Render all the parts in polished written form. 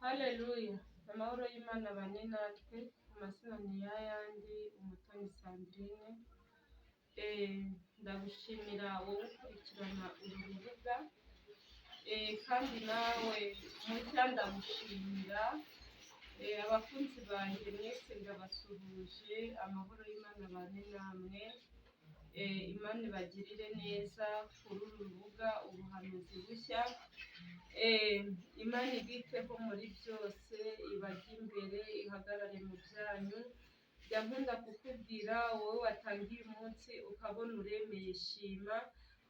Haleluya! Amahoro y'Imana abane natwe, amazina ni yayandi Umutoni Sandrine. Ndagushimira wowe ukurikirana uru rubuga, kandi nawe mushya ndagushimira. Abakunzi banjye mwese ndabasuhuje, amahoro y'Imana abane namwe. Imana ibagirire neza kuri uru rubuga ubuhanuzi bushya. Imana ibiteho muri byose, ibajye imbere, ihagarare mu byanyu. Jya nkunda kukubwira wowe watangiye umunsi ukabona uremeye shima,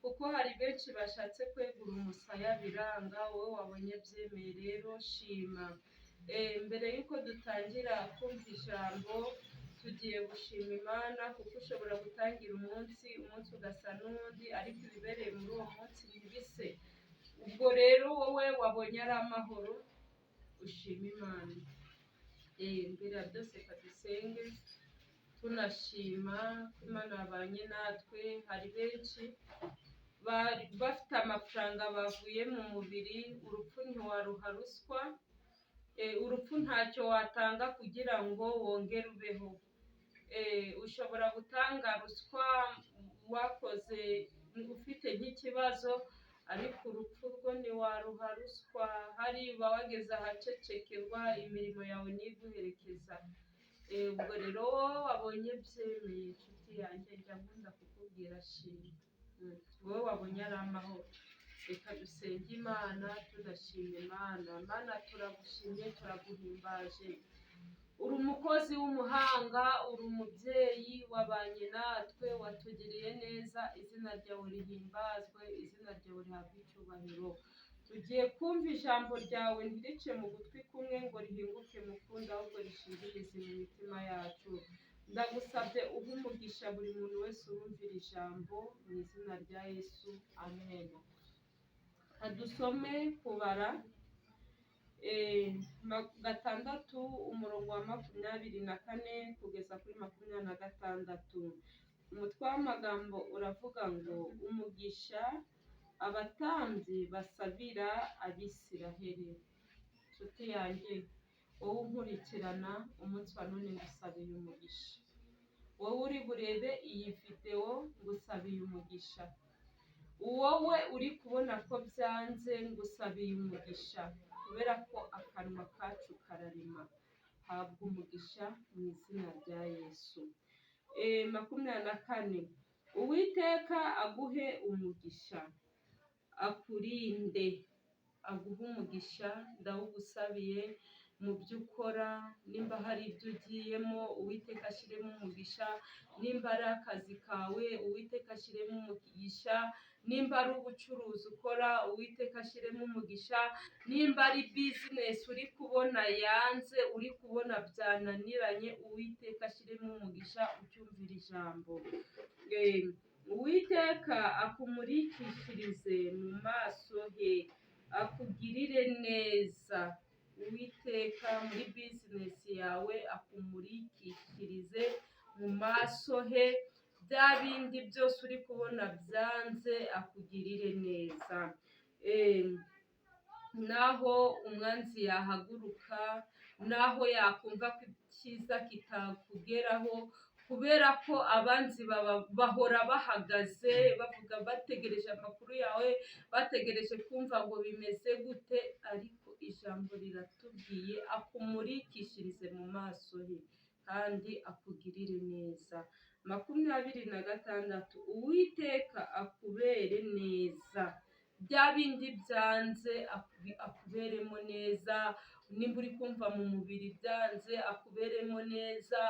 kuko hari benshi bashatse kwegura umusaya biranga, wowe wabonye byemeye rero shima. Mbere y'uko dutangira kumva ijambo, tugiye gushima Imana, kuko ushobora gutangira umunsi ugasa n'undi, ariko ibibereye muri uwo munsi ntibise. Ubwo rero wowe wabonye ari amahoro, ushima Imana. Mbere ya byose kadusenge tunashima ko Imana yabanye natwe. Hari benshi bari bafite amafaranga bavuye mu mubiri, urupfu ntiwaruha ruswa. Urupfu ntacyo watanga kugira ngo wongere ubeho. Ushobora gutanga ruswa wakoze ufite nk'ikibazo, ariko urupfu rwo ntiwaruha ruswa. Hariba wageze ahacecekerwa, imirimo yawe ntiguherekeza. Ubwo rero wowe wabonye byemeye, inshuti yanjye, njya nkunda kukubwira shima. Wowe wabonye ari amahoro, reka dusenge Imana tunashima Imana. Mana, turagushimye, turaguhimbaje. Uri umukozi w'umuhanga, uri umubyeyi, wabanye natwe, watugiriye neza. Izina ryawe rihimbazwe, izina ryawe rihabwe icyubahiro. Tugiye kumva ijambo ryawe, ntirice mu gutwi kumwe ngo rihinguke mu kundi, ahubwo rishingirize mu mitima yacu. Ndagusabye uha umugisha buri muntu wese urumvira ijambo, mu izina rya Yesu, amen. Dusome kubara 6 umurongo wa 24 kugeza kuri 26. Umutwe w'amagambo uravuga ngo umugisha abatambyi basabira Abisiraheli. Nshuti yanjye, wowe unkurikirana umunsi wa none, ngusabiye umugisha. Wowe uri burebe iyi video, ngusabiye umugisha. Wowe uri kubona ko byanze, ngusabiye umugisha, kubera ko akanwa kacu kararema. Habwa umugisha mu izina rya Yesu. 24. Uwiteka aguhe umugisha, akurinde, aguhe umugisha. Ndawugusabiye mu byo ukora. Nimba hari ibyo ugiyemo, Uwiteka ashyiremo umugisha. Nimba ari akazi kawe, Uwiteka ashyiremo umugisha. Nimba ari ubucuruzi ukora, Uwiteka ashyiremo umugisha. Nimba ari business uri kubona yanze, uri kubona byananiranye, Uwiteka ashyiremo umugisha. Ucyumvira ijambo. Uwiteka akumurikishirize mu maso he, akugirire neza. Uwiteka muri business yawe akumurikishirize mu maso he, bya bindi byose uri kubona byanze akugirire neza. Naho umwanzi yahaguruka, naho yakumva ko icyiza kitakugeraho, kubera ko abanzi bahora bahagaze bavuga, bategereje amakuru yawe, bategereje kumva ngo bimeze gute. Ariko ijambo riratubwiye akumurikishirize mu maso he, kandi akugirire neza. 26. Uwiteka akubere neza, bya bindi byanze akuberemo neza. Nimba uri kumva mu mubiri byanze, akuberemo neza.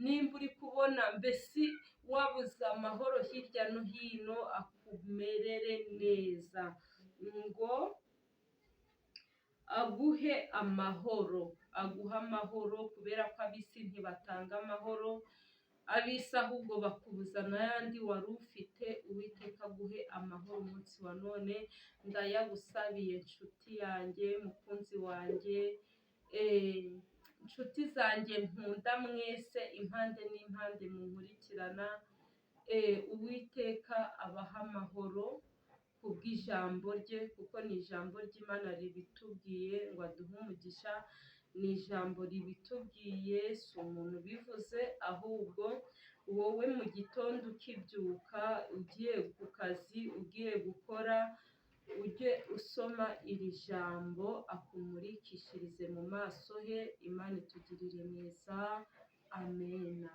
Nimba uri kubona mbese wabuze amahoro hirya no hino, akumerere neza. Ngo aguhe amahoro, aguha amahoro, kubera ko ab'isi ntibatanga amahoro. Ab'isi ahubwo bakubuza n'ayandi wari ufite. Uwiteka aguhe amahoro umunsi wa none. Ndayagusabiye nshuti yanjye, mukunzi wanjye, inshuti zanjye nkunda mwese, impande n'impande munkurikirana. Uwiteka abaha amahoro, kubw'ijambo rye, kuko ni ijambo ry'Imana ribitubwiye ngo aduhe umugisha, ni ijambo ribitubwiye, si umuntu ubivuze, ahubwo wowe mu gitondo ukibyuka ugiye ku kazi, ugiye gukora, ujye usoma iri jambo akumurikishirize mu maso he. Imana itugirire neza, amena.